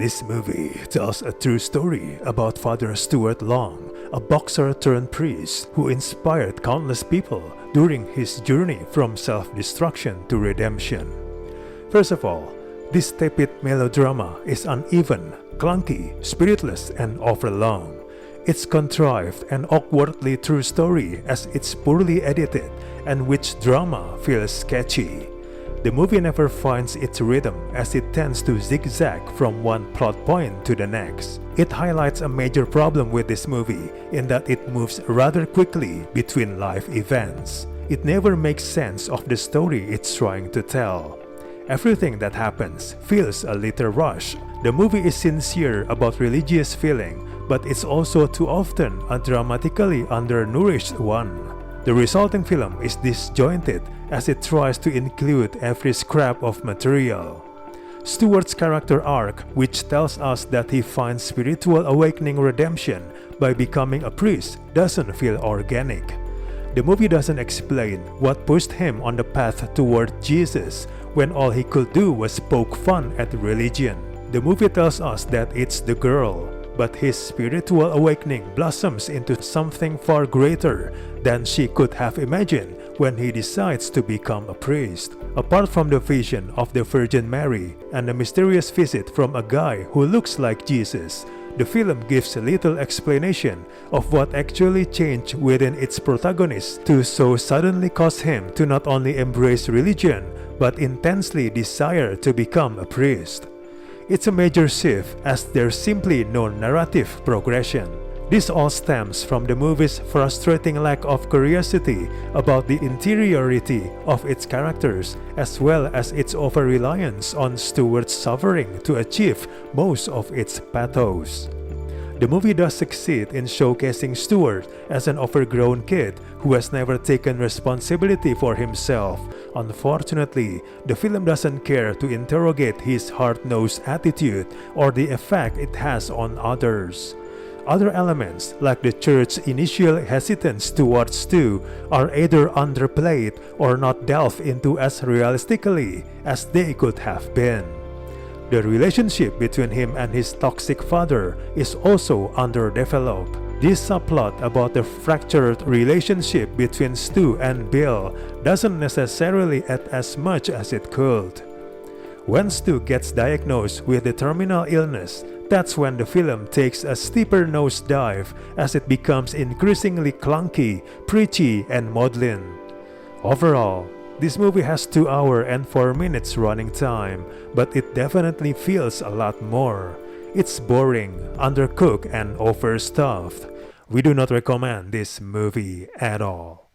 This movie tells a true story about Father Stuart Long, a boxer turned priest who inspired countless people during his journey from self-destruction to redemption. First of all, this tepid melodrama is uneven, clunky, spiritless, and overlong. It's contrived and awkwardly true story as it's poorly edited and which drama feels sketchy. The movie never finds its rhythm as it tends to zigzag from one plot point to the next. It highlights a major problem with this movie in that it moves rather quickly between life events. It never makes sense of the story it's trying to tell. Everything that happens feels a little rushed. The movie is sincere about religious feeling, but it's also too often a dramatically undernourished one. The resulting film is disjointed as it tries to include every scrap of material. Stuart's character arc, which tells us that he finds spiritual awakening redemption by becoming a priest, doesn't feel organic. The movie doesn't explain what pushed him on the path toward Jesus when all he could do was poke fun at religion. The movie tells us that it's the girl, but his spiritual awakening blossoms into something far greater than she could have imagined when he decides to become a priest. Apart from the vision of the Virgin Mary and a mysterious visit from a guy who looks like Jesus, the film gives little explanation of what actually changed within its protagonist to so suddenly cause him to not only embrace religion but intensely desire to become a priest. It's a major shift as there's simply no narrative progression. This all stems from the movie's frustrating lack of curiosity about the interiority of its characters as well as its over-reliance on Stuart's suffering to achieve most of its pathos. The movie does succeed in showcasing Stuart as an overgrown kid who has never taken responsibility for himself. Unfortunately, the film doesn't care to interrogate his hard-nosed attitude or the effect it has on others. Other elements, like the church's initial hesitance towards Stu, are either underplayed or not delved into as realistically as they could have been. The relationship between him and his toxic father is also underdeveloped. This subplot about the fractured relationship between Stu and Bill doesn't necessarily add as much as it could. When Stu gets diagnosed with a terminal illness, that's when the film takes a steeper nosedive as it becomes increasingly clunky, preachy, and maudlin. Overall, this movie has 2 hours and 4 minutes running time, but it definitely feels a lot more. It's boring, undercooked, and overstuffed. We do not recommend this movie at all.